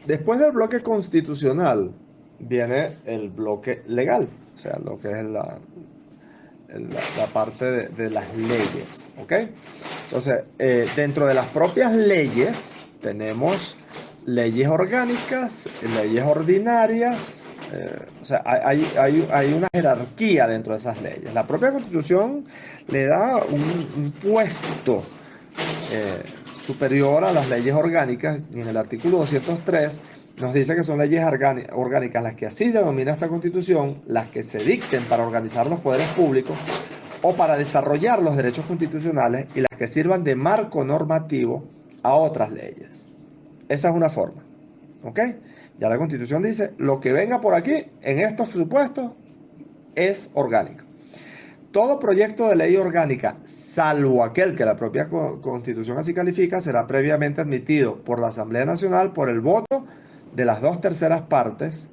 Después del bloque constitucional viene el bloque legal, o sea, lo que es la parte de las leyes, ¿ok? Entonces, dentro de las propias leyes tenemos leyes orgánicas, leyes ordinarias, o sea, hay una jerarquía dentro de esas leyes. La propia Constitución le da un puesto eh, superior a las leyes orgánicas. Y en el artículo 203 nos dice que son leyes orgánicas las que así denomina esta Constitución, las que se dicten para organizar los poderes públicos o para desarrollar los derechos constitucionales y las que sirvan de marco normativo a otras leyes. Esa es una forma. ¿Ok? Ya la Constitución dice, lo que venga por aquí en estos supuestos es orgánico. Todo proyecto de ley orgánica, salvo aquel que la propia Constitución así califica, será previamente admitido por la Asamblea Nacional por el voto de las 2/3 partes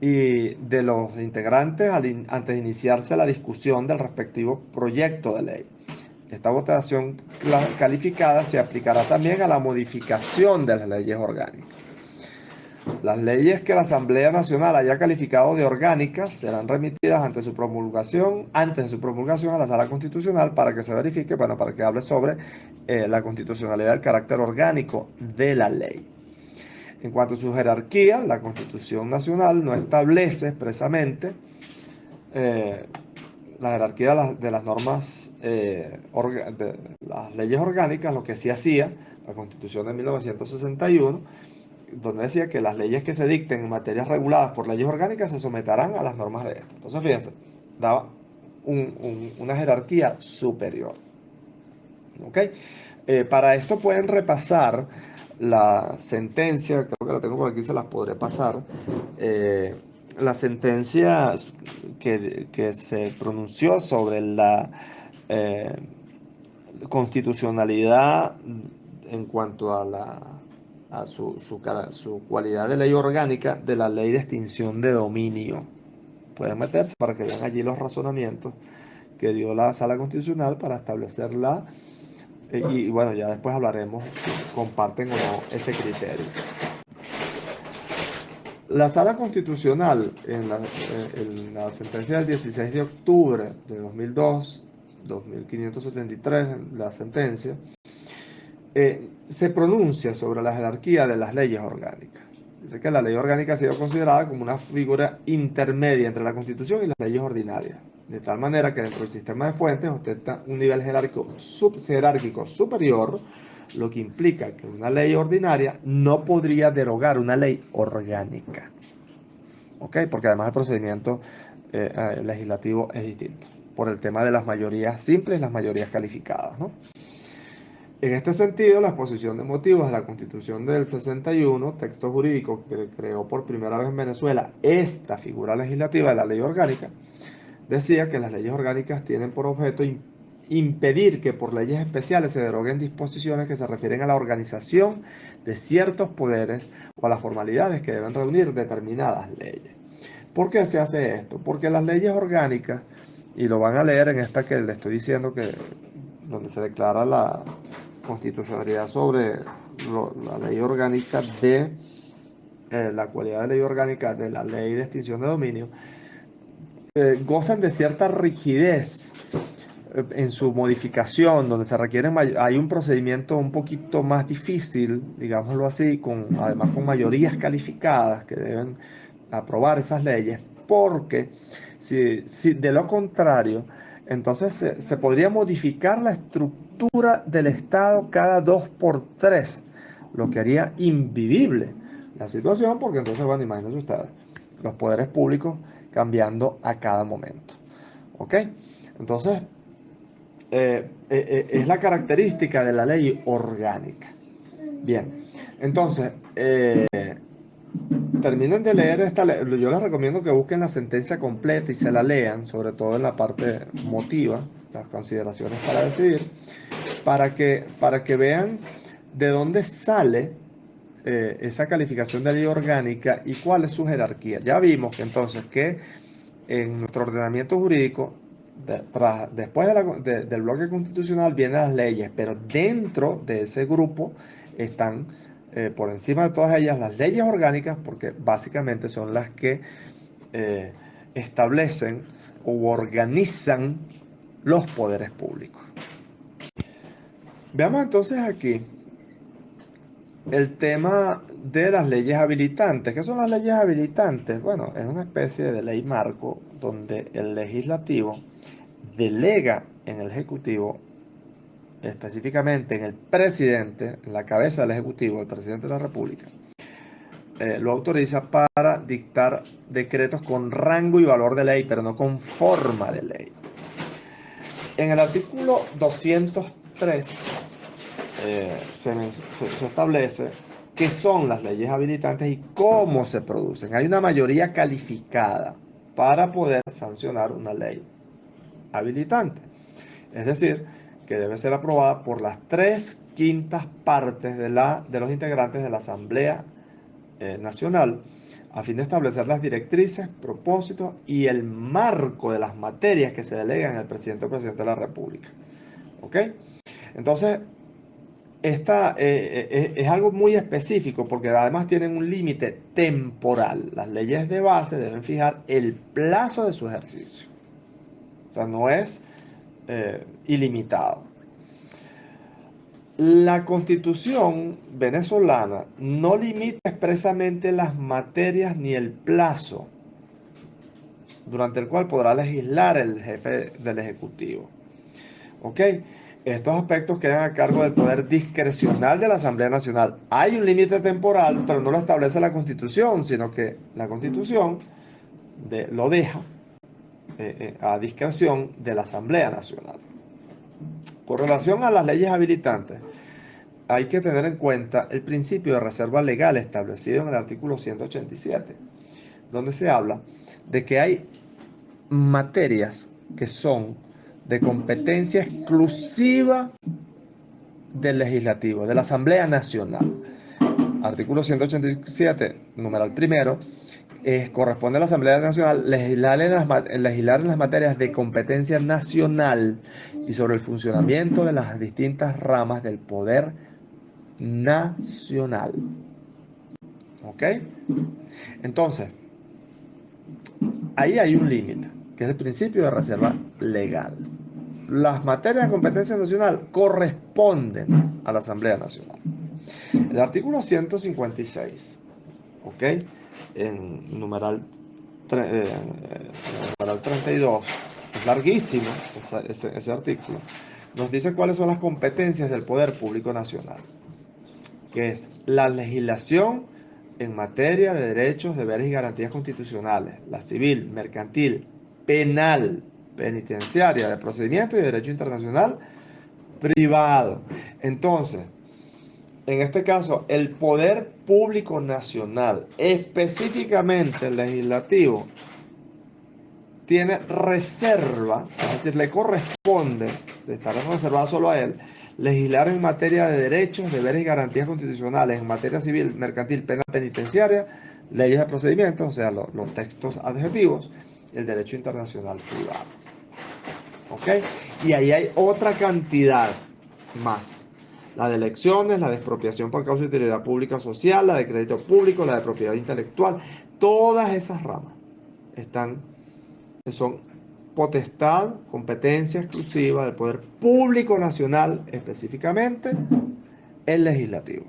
y de los integrantes antes de iniciarse la discusión del respectivo proyecto de ley. Esta votación calificada se aplicará también a la modificación de las leyes orgánicas. Las leyes que la Asamblea Nacional haya calificado de orgánicas serán remitidas antes de su promulgación a la Sala Constitucional para que se verifique, bueno, para que hable sobre la constitucionalidad del carácter orgánico de la ley. En cuanto a su jerarquía, la Constitución Nacional no establece expresamente eh, la jerarquía de las normas, de las leyes orgánicas, lo que sí hacía la Constitución de 1961, donde decía que las leyes que se dicten en materias reguladas por leyes orgánicas se someterán a las normas de esto. Entonces, fíjense, daba una jerarquía superior. ¿Ok? Para esto pueden repasar la sentencia, creo que la tengo por aquí, se las podré pasar. eh, la sentencia que se pronunció sobre la eh, constitucionalidad en cuanto a su cualidad de ley orgánica de la ley de extinción de dominio. Pueden meterse para que vean allí los razonamientos que dio la Sala Constitucional para establecerla. Y bueno, ya después hablaremos si comparten o no ese criterio. La Sala Constitucional, en la sentencia del 16 de octubre de 2002, 2573, la sentencia, se pronuncia sobre la jerarquía de las leyes orgánicas. Dice que la ley orgánica ha sido considerada como una figura intermedia entre la Constitución y las leyes ordinarias, de tal manera que dentro del sistema de fuentes ostenta un nivel jerárquico superior, lo que implica que una ley ordinaria no podría derogar una ley orgánica. ¿Ok? Porque además el procedimiento legislativo es distinto, por el tema de las mayorías simples y las mayorías calificadas, ¿no? En este sentido, la exposición de motivos de la Constitución del 61, texto jurídico que creó por primera vez en Venezuela esta figura legislativa de la ley orgánica, decía que las leyes orgánicas tienen por objeto impedir que por leyes especiales se deroguen disposiciones que se refieren a la organización de ciertos poderes o a las formalidades que deben reunir determinadas leyes. ¿Por qué se hace esto? Porque las leyes orgánicas, y lo van a leer en esta que le estoy diciendo, que donde se declara la constitucionalidad sobre la ley orgánica la cualidad de ley orgánica de la ley de extinción de dominio, gozan de cierta rigidez en su modificación, donde se requieren, hay un procedimiento un poquito más difícil, digámoslo así, además con mayorías calificadas que deben aprobar esas leyes, porque si de lo contrario, entonces se podría modificar la estructura del Estado cada 2 por 3, lo que haría invivible la situación, porque entonces, bueno, imagínense ustedes, los poderes públicos cambiando a cada momento. ¿Ok? Entonces, es la característica de la ley orgánica. Bien, entonces, terminen de leer esta ley. Yo les recomiendo que busquen la sentencia completa y se la lean, sobre todo en la parte motiva, las consideraciones para decidir, para que vean de dónde sale esa calificación de ley orgánica y cuál es su jerarquía. Ya vimos que entonces que en nuestro ordenamiento jurídico, después del bloque constitucional vienen las leyes, pero dentro de ese grupo están por encima de todas ellas, las leyes orgánicas, porque básicamente son las que establecen o organizan los poderes públicos. Veamos entonces aquí el tema de las leyes habilitantes. ¿Qué son las leyes habilitantes? Bueno, es una especie de ley marco donde el legislativo delega en el ejecutivo, específicamente en el presidente, en la cabeza del ejecutivo, el presidente de la República, lo autoriza para dictar decretos con rango y valor de ley, pero no con forma de ley. En el artículo 203 se establece qué son las leyes habilitantes y cómo se producen. Hay una mayoría calificada para poder sancionar una ley habilitante. Es decir, que debe ser aprobada por las 3/5 partes de los integrantes de la Asamblea Nacional, a fin de establecer las directrices, propósitos y el marco de las materias que se delegan al presidente o presidente de la República. ¿Ok? Entonces, esta es algo muy específico porque además tienen un límite temporal. Las leyes de base deben fijar el plazo de su ejercicio. O sea, no es ilimitado. La Constitución venezolana no limita expresamente las materias ni el plazo durante el cual podrá legislar el jefe del Ejecutivo. ¿Ok? Estos aspectos quedan a cargo del poder discrecional de la Asamblea Nacional. Hay un límite temporal, pero no lo establece la Constitución, sino que la Constitución lo deja a discreción de la Asamblea Nacional. Con relación a las leyes habilitantes, hay que tener en cuenta el principio de reserva legal establecido en el artículo 187, donde se habla de que hay materias que son de competencia exclusiva del legislativo, de la Asamblea Nacional. Artículo 187, numeral primero, corresponde a la Asamblea Nacional legislar en las materias de competencia nacional y sobre el funcionamiento de las distintas ramas del poder nacional. ¿Ok? Entonces, ahí hay un límite, que es el principio de reserva legal. Las materias de competencia nacional corresponden a la Asamblea Nacional. El artículo 156, ¿ok? En numeral 32, es larguísimo ese artículo, nos dice cuáles son las competencias del Poder Público Nacional, que es la legislación en materia de derechos, deberes y garantías constitucionales, la civil, mercantil, penal, penitenciaria, de procedimiento y de derecho internacional privado. Entonces, en este caso, el Poder Público Nacional, específicamente el legislativo, tiene reserva, es decir, le corresponde, de estar reservado solo a él, legislar en materia de derechos, deberes y garantías constitucionales, en materia civil, mercantil, penal, penitenciaria, leyes de procedimiento, o sea, los textos adjetivos, el derecho internacional privado. ¿Ok? Y ahí hay otra cantidad más. La de elecciones, la de expropiación por causa de utilidad pública o social, la de crédito público, la de propiedad intelectual, todas esas ramas son potestad, competencia exclusiva del Poder Público Nacional, específicamente el legislativo.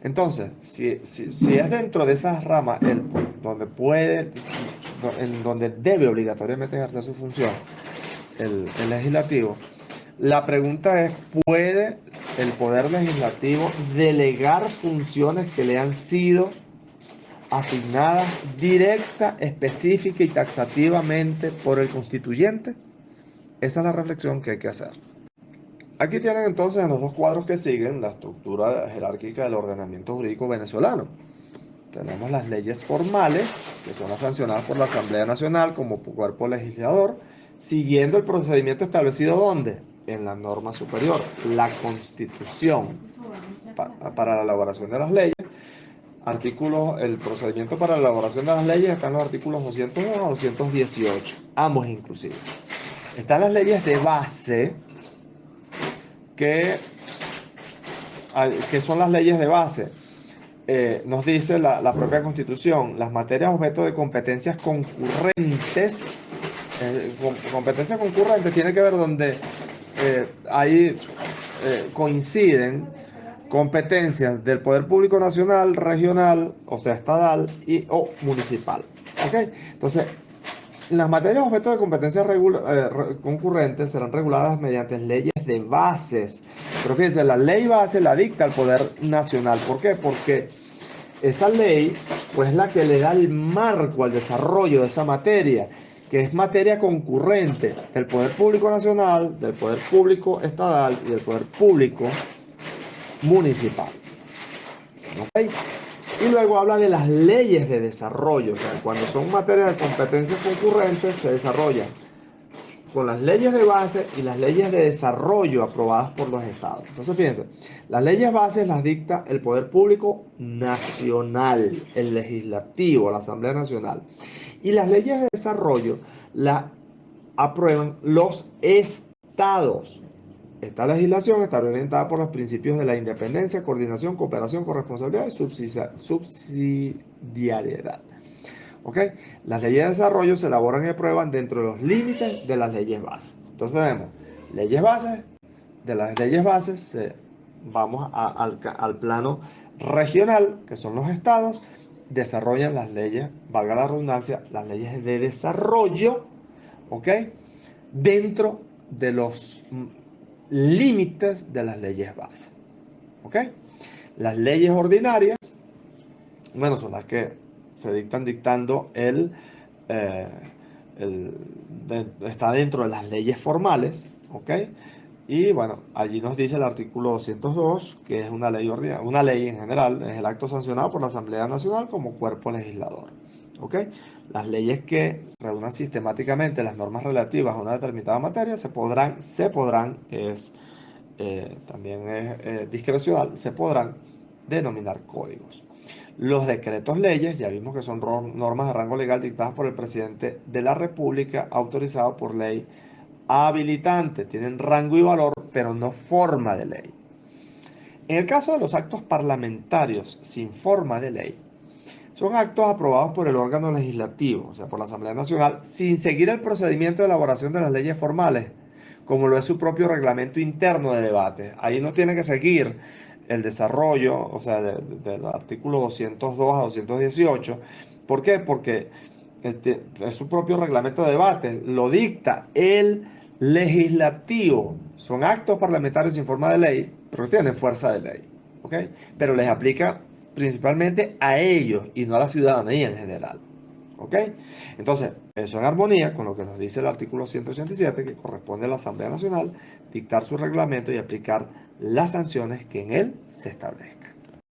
Entonces, si es dentro de esas ramas donde debe obligatoriamente ejercer su función el legislativo, la pregunta es, ¿puede el Poder Legislativo delegar funciones que le han sido asignadas directa, específica y taxativamente por el constituyente? Esa es la reflexión que hay que hacer. Aquí tienen entonces en los dos cuadros que siguen la estructura jerárquica del ordenamiento jurídico venezolano. Tenemos las leyes formales, que son las sancionadas por la Asamblea Nacional como cuerpo legislador, siguiendo el procedimiento establecido ¿dónde? En la norma superior, la Constitución, para la elaboración de las leyes. El procedimiento para la elaboración de las leyes está en los artículos 201 a 218, ambos inclusive. Están las leyes de base, que son las leyes de base. nos dice la propia Constitución, las materias objeto de competencias concurrentes, competencias concurrentes tiene que ver donde ahí coinciden competencias del poder público nacional, regional, o sea, estatal o municipal. ¿Ok? Entonces, las materias objeto de competencias concurrentes serán reguladas mediante leyes de bases. Pero fíjense, la ley base la dicta el Poder Nacional. ¿Por qué? Porque esa ley pues, es la que le da el marco al desarrollo de esa materia, que es materia concurrente del Poder Público Nacional, del Poder Público Estatal y del Poder Público Municipal. ¿Okay? Y luego habla de las leyes de desarrollo, o sea, cuando son materias de competencias concurrentes se desarrollan con las leyes de base y las leyes de desarrollo aprobadas por los estados. Entonces, fíjense, las leyes bases las dicta el Poder Público Nacional, el Legislativo, la Asamblea Nacional. Y las leyes de desarrollo las aprueban los estados. Esta legislación está orientada por los principios de la independencia, coordinación, cooperación, corresponsabilidad y subsidiariedad. ¿Okay? Las leyes de desarrollo se elaboran y aprueban dentro de los límites de las leyes bases. Entonces tenemos leyes bases, de las leyes bases vamos al plano regional, que son los estados, desarrollan las leyes, valga la redundancia, las leyes de desarrollo, ¿ok? Dentro de los límites de las leyes bases, ¿ok? Las leyes ordinarias, bueno, son las que se dictando eh, está dentro de las leyes formales, ¿ok? Y bueno, allí nos dice el artículo 202, que es una ley ordinaria, una ley en general, es el acto sancionado por la Asamblea Nacional como cuerpo legislador, ¿ok? Las leyes que reúnan sistemáticamente las normas relativas a una determinada materia también es discrecional, se podrán denominar códigos. Los decretos leyes, ya vimos que son normas de rango legal dictadas por el presidente de la República, autorizados por ley habilitante. Tienen rango y valor, pero no forma de ley. En el caso de los actos parlamentarios sin forma de ley, son actos aprobados por el órgano legislativo, o sea, por la Asamblea Nacional, sin seguir el procedimiento de elaboración de las leyes formales, como lo es su propio reglamento interno de debate. Ahí no tiene que seguir el desarrollo, o sea, del artículo 202 a 218. ¿Por qué? Porque es su propio reglamento de debate, lo dicta el legislativo. Son actos parlamentarios sin forma de ley, pero tienen fuerza de ley, ¿ok? Pero les aplica principalmente a ellos y no a la ciudadanía en general. ¿Ok? Entonces, eso en armonía con lo que nos dice el artículo 187, que corresponde a la Asamblea Nacional dictar su reglamento y aplicar las sanciones que en él se establezcan.